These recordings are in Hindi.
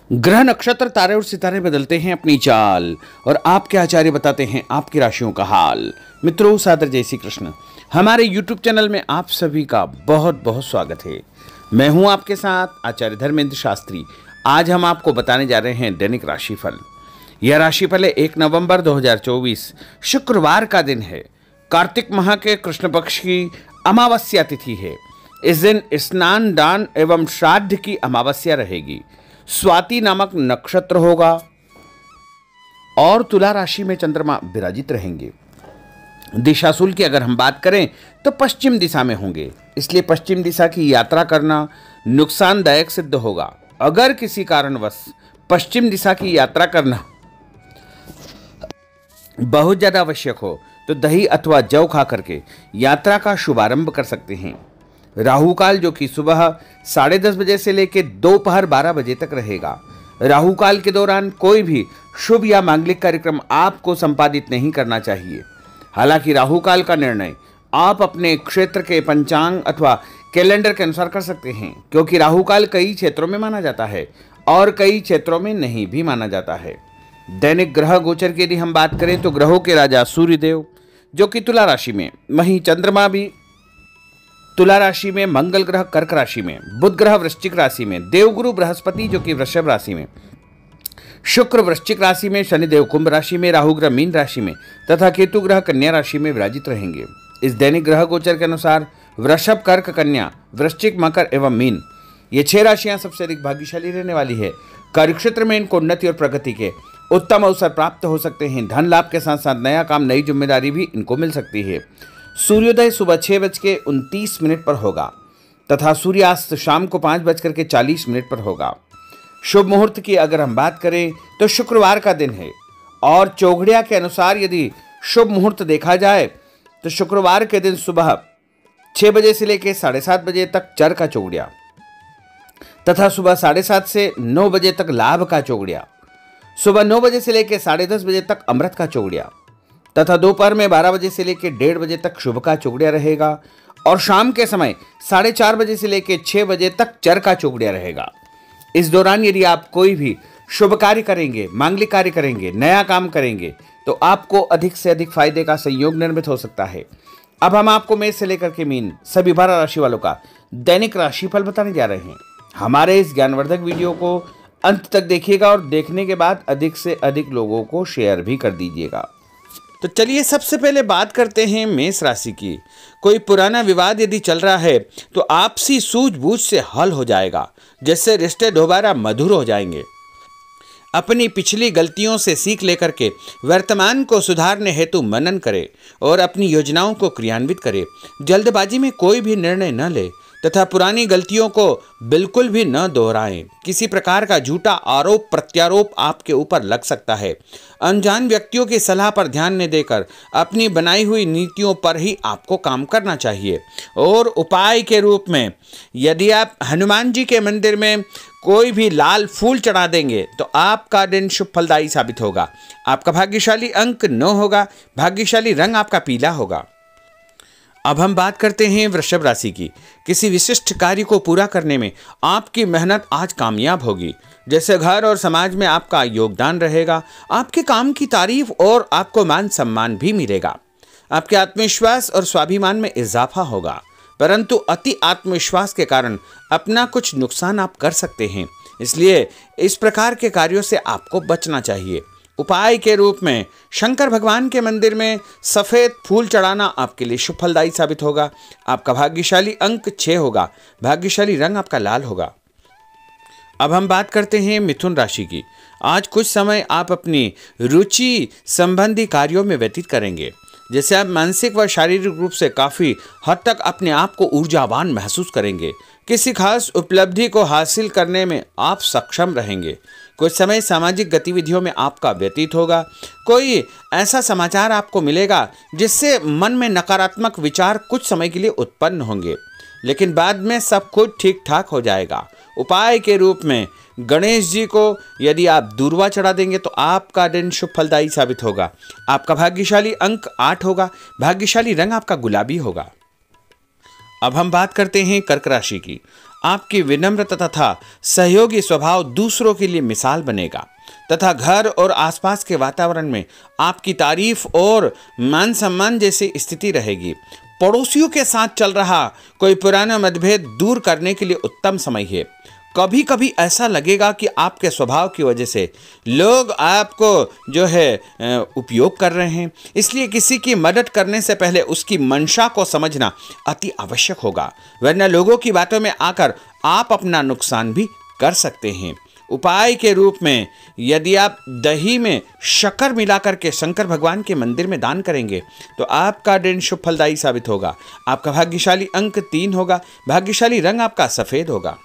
ग्रह नक्षत्र तारे और सितारे बदलते हैं अपनी चाल और आपके आचार्य बताते हैं आपकी राशियों का हाल। मित्रों, सादर जय श्री कृष्ण। हमारे YouTube चैनल में आप सभी का बहुत बहुत स्वागत है। मैं हूं आपके साथ आचार्य धर्मेंद्र शास्त्री। आज हम आपको बताने जा रहे हैं दैनिक राशिफल। यह राशिफल है 1 नवंबर 2024 शुक्रवार का दिन है। कार्तिक माह के कृष्ण पक्ष की अमावस्या तिथि है। इस दिन स्नान, दान एवं श्राद्ध की अमावस्या रहेगी। स्वाति नामक नक्षत्र होगा और तुला राशि में चंद्रमा विराजित रहेंगे। दिशाशूल की अगर हम बात करें तो पश्चिम दिशा में होंगे, इसलिए पश्चिम दिशा की यात्रा करना नुकसानदायक सिद्ध होगा। अगर किसी कारणवश पश्चिम दिशा की यात्रा करना बहुत ज्यादा आवश्यक हो तो दही अथवा जौ खा करके यात्रा का शुभारंभ कर सकते हैं। राहु काल जो कि सुबह 10:30 बजे से लेकर दोपहर 12 बजे तक रहेगा। राहु काल के दौरान कोई भी शुभ या मांगलिक कार्यक्रम आपको संपादित नहीं करना चाहिए। हालांकि राहु काल का निर्णय आप अपने क्षेत्र के पंचांग अथवा कैलेंडर के अनुसार कर सकते हैं, क्योंकि राहु काल कई क्षेत्रों में माना जाता है और कई क्षेत्रों में नहीं भी माना जाता है। दैनिक ग्रह गोचर की यदि हम बात करें तो ग्रहों के राजा सूर्यदेव जो कि तुला राशि में, वहीं चंद्रमा भी तुला राशि में, मंगल ग्रह कर्क राशि में, बुध ग्रह वृश्चिक राशि में, देवगुरु बृहस्पति जो कि वृषभ राशि में, शुक्र वृश्चिक राशि में, शनिदेव कुंभ राशि में, राहु ग्रह मीन राशि में तथा केतु ग्रह कन्या राशि में विराजित रहेंगे। इस दैनिक ग्रह गोचर के अनुसार वृषभ, कर्क, कन्या, वृश्चिक, मकर एवं मीन ये 6 राशियां सबसे अधिक भाग्यशाली रहने वाली है। कार्यक्षेत्र में इनको उन्नति और प्रगति के उत्तम अवसर प्राप्त हो सकते हैं। धन लाभ के साथ साथ नया काम, नई जिम्मेदारी भी इनको मिल सकती है। सूर्योदय सुबह 6:29 पर होगा तथा सूर्यास्त शाम को 5:40 पर होगा। शुभ मुहूर्त की अगर हम बात करें तो शुक्रवार का दिन है और चौघड़िया के अनुसार यदि शुभ मुहूर्त देखा जाए तो शुक्रवार के दिन सुबह 6 बजे से लेकर 7:30 बजे तक चर का चौघड़िया तथा सुबह 7:30 से 9 बजे तक लाभ का चौघड़िया, सुबह 9 बजे से लेकर 10:30 बजे तक अमृत का चौघड़िया तथा दोपहर में 12 बजे से लेकर 1:30 बजे तक शुभ का चौघड़िया रहेगा और शाम के समय 4:30 बजे से लेकर 6 बजे तक चर का चौघड़िया रहेगा। इस दौरान यदि आप कोई भी शुभ कार्य करेंगे, मांगलिक कार्य करेंगे, नया काम करेंगे तो आपको अधिक से अधिक फायदे का संयोग निर्मित हो सकता है। अब हम आपको मेष से लेकर के मीन सभी 12 राशि वालों का दैनिक राशिफल बताने जा रहे हैं। हमारे इस ज्ञानवर्धक वीडियो को अंत तक देखिएगा और देखने के बाद अधिक से अधिक लोगों को शेयर भी कर दीजिएगा। तो चलिए सबसे पहले बात करते हैं मेष राशि की। कोई पुराना विवाद यदि चल रहा है तो आपसी सूझबूझ से हल हो जाएगा, जिससे रिश्ते दोबारा मधुर हो जाएंगे। अपनी पिछली गलतियों से सीख लेकर के वर्तमान को सुधारने हेतु मनन करें और अपनी योजनाओं को क्रियान्वित करें। जल्दबाजी में कोई भी निर्णय न ले तथा पुरानी गलतियों को बिल्कुल भी न दोहराएं। किसी प्रकार का झूठा आरोप प्रत्यारोप आपके ऊपर लग सकता है। अनजान व्यक्तियों की सलाह पर ध्यान न देकर अपनी बनाई हुई नीतियों पर ही आपको काम करना चाहिए। और उपाय के रूप में यदि आप हनुमान जी के मंदिर में कोई भी लाल फूल चढ़ा देंगे तो आपका दिन शुभ फलदायी साबित होगा। आपका भाग्यशाली अंक 9 होगा। भाग्यशाली रंग आपका पीला होगा। अब हम बात करते हैं वृषभ राशि की। किसी विशिष्ट कार्य को पूरा करने में आपकी मेहनत आज कामयाब होगी। जैसे घर और समाज में आपका योगदान रहेगा, आपके काम की तारीफ और आपको मान सम्मान भी मिलेगा। आपके आत्मविश्वास और स्वाभिमान में इजाफा होगा, परंतु अति आत्मविश्वास के कारण अपना कुछ नुकसान आप कर सकते हैं, इसलिए इस प्रकार के कार्यों से आपको बचना चाहिए। उपाय के रूप में शंकर भगवान के मंदिर में सफ़ेद फूल चढ़ाना आपके लिए शुभ फलदायी साबित होगा। आपका भाग्यशाली अंक 6 होगा। भाग्यशाली रंग आपका लाल होगा। अब हम बात करते हैं मिथुन राशि की। आज कुछ समय आप अपनी रुचि संबंधी कार्यों में व्यतीत करेंगे, जैसे आप मानसिक व शारीरिक रूप से काफ़ी हद तक अपने आप को ऊर्जावान महसूस करेंगे। किसी खास उपलब्धि को हासिल करने में आप सक्षम रहेंगे। कुछ समय सामाजिक गतिविधियों में आपका व्यतीत होगा। कोई ऐसा समाचार आपको मिलेगा जिससे मन में नकारात्मक विचार कुछ समय के लिए उत्पन्न होंगे, लेकिन बाद में सब कुछ ठीक ठाक हो जाएगा। उपाय के रूप में गणेश जी को यदि आप दूर्वा चढ़ा देंगे तो आपका दिन शुभ फलदायी साबित होगा। आपका भाग्यशाली अंक 8 होगा। भाग्यशाली रंग आपका गुलाबी होगा। अब हम बात करते हैं कर्क राशि की। आपकी विनम्रता तथा सहयोगी स्वभाव दूसरों के लिए मिसाल बनेगा तथा घर और आसपास के वातावरण में आपकी तारीफ और मान सम्मान जैसी स्थिति रहेगी। पड़ोसियों के साथ चल रहा कोई पुराना मतभेद दूर करने के लिए उत्तम समय है। कभी कभी ऐसा लगेगा कि आपके स्वभाव की वजह से लोग आपको जो है उपयोग कर रहे हैं, इसलिए किसी की मदद करने से पहले उसकी मंशा को समझना अति आवश्यक होगा, वरना लोगों की बातों में आकर आप अपना नुकसान भी कर सकते हैं। उपाय के रूप में यदि आप दही में शक्कर मिलाकर के शंकर भगवान के मंदिर में दान करेंगे तो आपका दिन शुभ फलदायी साबित होगा। आपका भाग्यशाली अंक 3 होगा। भाग्यशाली रंग आपका सफेद होगा।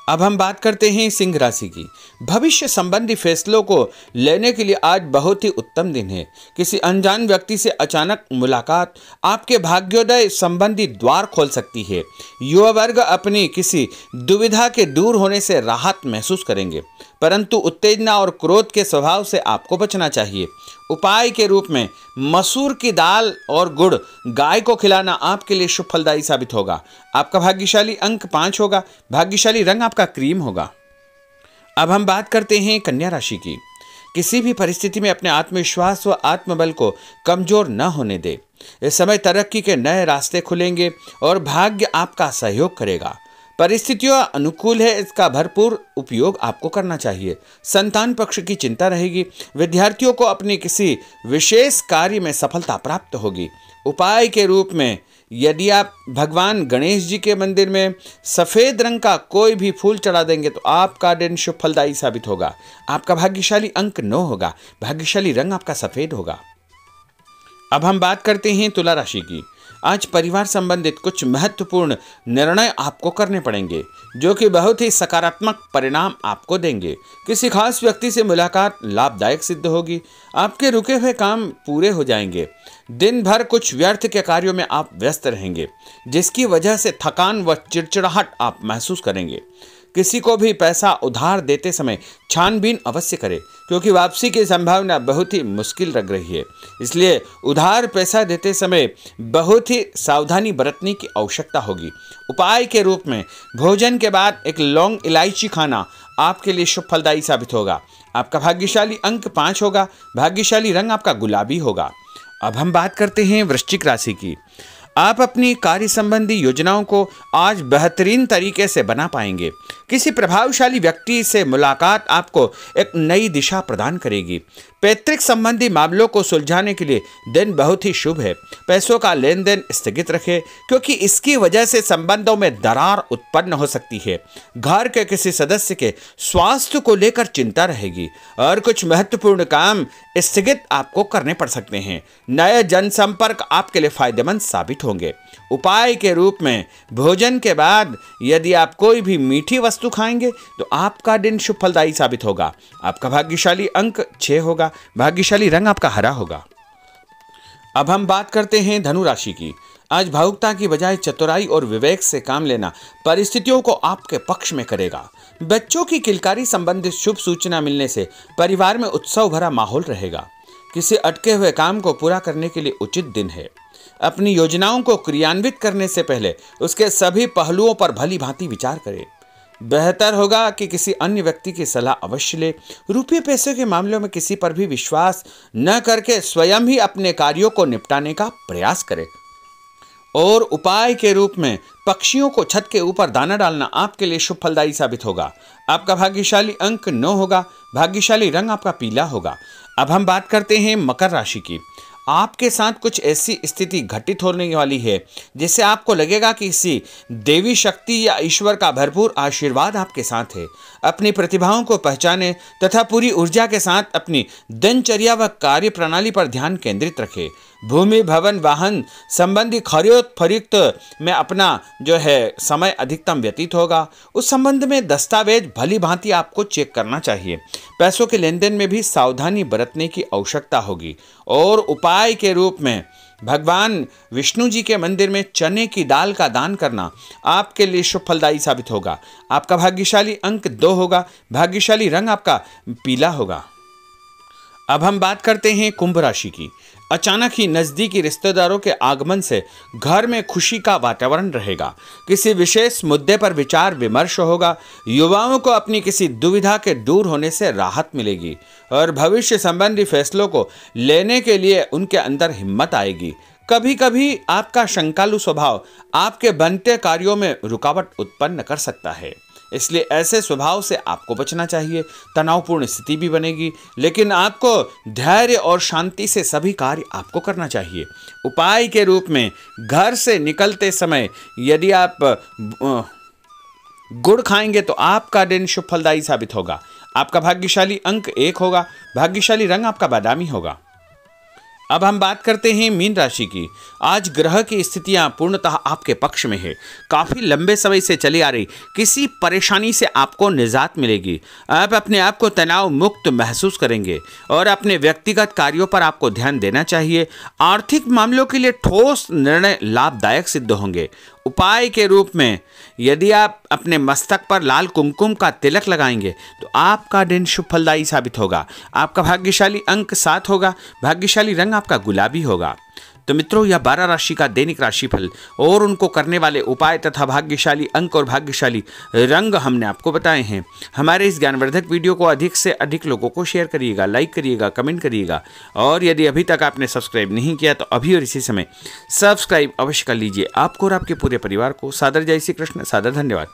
अब हम बात करते हैं सिंह राशि की। भविष्य संबंधी फैसलों को लेने के लिए आज बहुत ही उत्तम दिन है। किसी अनजान व्यक्ति से अचानक मुलाकात आपके भाग्योदय संबंधी द्वार खोल सकती है। युवा वर्ग अपनी किसी दुविधा के दूर होने से राहत महसूस करेंगे, परंतु उत्तेजना और क्रोध के स्वभाव से आपको बचना चाहिए। उपाय के रूप में मसूर की दाल और गुड़ गाय को खिलाना आपके लिए शुभ फलदायी साबित होगा। आपका भाग्यशाली अंक 5 होगा। भाग्यशाली रंग आपका क्रीम होगा। अब हम बात करते हैं कन्या राशि की। किसी भी परिस्थिति में अपने आत्मविश्वास व आत्मबल को कमजोर न होने दे। इस समय तरक्की के नए रास्ते खुलेंगे और भाग्य आपका सहयोग करेगा। परिस्थितियां अनुकूल है, इसका भरपूर उपयोग आपको करना चाहिए। संतान पक्ष की चिंता रहेगी। विद्यार्थियों को अपनी किसी विशेष कार्य में सफलता प्राप्त होगी। उपाय के रूप में यदि आप भगवान गणेश जी के मंदिर में सफेद रंग का कोई भी फूल चढ़ा देंगे तो आपका दिन शुभ फलदायी साबित होगा। आपका भाग्यशाली अंक 9 होगा। भाग्यशाली रंग आपका सफेद होगा। अब हम बात करते हैं तुला राशि की। आज परिवार संबंधित कुछ महत्वपूर्ण निर्णय आपको करने पड़ेंगे जो कि बहुत ही सकारात्मक परिणाम आपको देंगे। किसी खास व्यक्ति से मुलाकात लाभदायक सिद्ध होगी। आपके रुके हुए काम पूरे हो जाएंगे। दिन भर कुछ व्यर्थ के कार्यों में आप व्यस्त रहेंगे, जिसकी वजह से थकान व चिड़चिड़ाहट आप महसूस करेंगे। किसी को भी पैसा उधार देते समय छानबीन अवश्य करें, क्योंकि वापसी की संभावना बहुत ही मुश्किल लग रही है। इसलिए उधार पैसा देते समय बहुत ही सावधानी बरतने की आवश्यकता होगी। उपाय के रूप में भोजन के बाद एक लौंग इलायची खाना आपके लिए शुभ फलदायी साबित होगा। आपका भाग्यशाली अंक 5 होगा। भाग्यशाली रंग आपका गुलाबी होगा। अब हम बात करते हैं वृश्चिक राशि की। आप अपनी कार्य संबंधी योजनाओं को आज बेहतरीन तरीके से बना पाएंगे। किसी प्रभावशाली व्यक्ति से मुलाकात आपको एक नई दिशा प्रदान करेगी। पैतृक संबंधी मामलों को सुलझाने के लिए दिन बहुत ही शुभ है। पैसों का लेन देन स्थगित रखें, क्योंकि इसकी वजह से संबंधों में दरार उत्पन्न हो सकती है। घर के किसी सदस्य के स्वास्थ्य को लेकर चिंता रहेगी और कुछ महत्वपूर्ण काम स्थगित आपको करने पड़ सकते हैं। नए जनसंपर्क आपके लिए फायदेमंद साबित होंगे। उपाय के रूप में भोजन के बाद यदि आप कोई भी मीठी वस्तु खाएंगे तो आपका दिन शुभ फलदायी साबित होगा। आपका भाग्यशाली अंक 6 होगा। भाग्यशाली रंग आपका हरा होगा। अब हम बात करते हैं धनु राशि की। आज भावुकता की बजाय चतुराई और विवेक से काम लेना परिस्थितियों को आपके पक्ष में करेगा। बच्चों की किलकारी संबंधित शुभ सूचना मिलने से परिवार में उत्सव भरा माहौल रहेगा। किसी अटके हुए काम को पूरा करने के लिए उचित दिन है। अपनी योजनाओं को क्रियान्वित करने से पहले उसके सभी पहलुओं पर भली भांति विचार करें। बेहतर होगा कि किसी अन्य व्यक्ति की सलाह अवश्य ले। रुपये पैसे के मामलों में किसी पर भी विश्वास न करके स्वयं ही अपने कार्यों को निपटाने का प्रयास करें। और उपाय के रूप में पक्षियों को छत के ऊपर दाना डालना आपके लिए शुभ फलदायी साबित होगा। आपका भाग्यशाली अंक 9 होगा। भाग्यशाली रंग आपका पीला होगा। अब हम बात करते हैं मकर राशि की। आपके साथ कुछ ऐसी स्थिति घटित होने वाली है जिससे आपको लगेगा कि किसी देवी शक्ति या ईश्वर का भरपूर आशीर्वाद आपके साथ है। अपनी प्रतिभाओं को पहचानें तथा पूरी ऊर्जा के साथ अपनी दिनचर्या व कार्य प्रणाली पर ध्यान केंद्रित रखें। भूमि भवन वाहन संबंधी खरीद फरोख्त में अपना जो है समय अधिकतम व्यतीत होगा। उस संबंध में दस्तावेज भली भांति आपको चेक करना चाहिए। पैसों के लेन देन में भी सावधानी बरतने की आवश्यकता होगी। और उपाय के रूप में भगवान विष्णु जी के मंदिर में चने की दाल का दान करना आपके लिए शुभ फलदायी साबित होगा। आपका भाग्यशाली अंक 2 होगा। भाग्यशाली रंग आपका पीला होगा। अब हम बात करते हैं कुंभ राशि की। अचानक ही नजदीकी रिश्तेदारों के आगमन से घर में खुशी का वातावरण रहेगा। किसी विशेष मुद्दे पर विचार विमर्श होगा। युवाओं को अपनी किसी दुविधा के दूर होने से राहत मिलेगी और भविष्य संबंधी फैसलों को लेने के लिए उनके अंदर हिम्मत आएगी। कभी कभी आपका शंकालु स्वभाव आपके बनते कार्यों में रुकावट उत्पन्न कर सकता है, इसलिए ऐसे स्वभाव से आपको बचना चाहिए। तनावपूर्ण स्थिति भी बनेगी, लेकिन आपको धैर्य और शांति से सभी कार्य आपको करना चाहिए। उपाय के रूप में घर से निकलते समय यदि आप गुड़ खाएंगे तो आपका दिन शुभ फलदायी साबित होगा। आपका भाग्यशाली अंक 1 होगा। भाग्यशाली रंग आपका बादामी होगा। अब हम बात करते हैं मीन राशि की। आज ग्रह की स्थितियां पूर्णतः आपके पक्ष में है। काफी लंबे समय से चली आ रही किसी परेशानी से आपको निजात मिलेगी। आप अपने आप को तनाव मुक्त महसूस करेंगे और अपने व्यक्तिगत कार्यों पर आपको ध्यान देना चाहिए। आर्थिक मामलों के लिए ठोस निर्णय लाभदायक सिद्ध होंगे। उपाय के रूप में यदि आप अपने मस्तक पर लाल कुमकुम का तिलक लगाएंगे तो आपका दिन शुभ फलदायी साबित होगा। आपका भाग्यशाली अंक 7 होगा। भाग्यशाली रंग आपका गुलाबी होगा। तो मित्रों, यह 12 राशि का दैनिक राशिफल और उनको करने वाले उपाय तथा भाग्यशाली अंक और भाग्यशाली रंग हमने आपको बताए हैं। हमारे इस ज्ञानवर्धक वीडियो को अधिक से अधिक लोगों को शेयर करिएगा, लाइक करिएगा, कमेंट करिएगा और यदि अभी तक आपने सब्सक्राइब नहीं किया तो अभी और इसी समय सब्सक्राइब अवश्य कर लीजिए। आपको और आपके पूरे परिवार को सादर जय श्री कृष्ण, सादर धन्यवाद।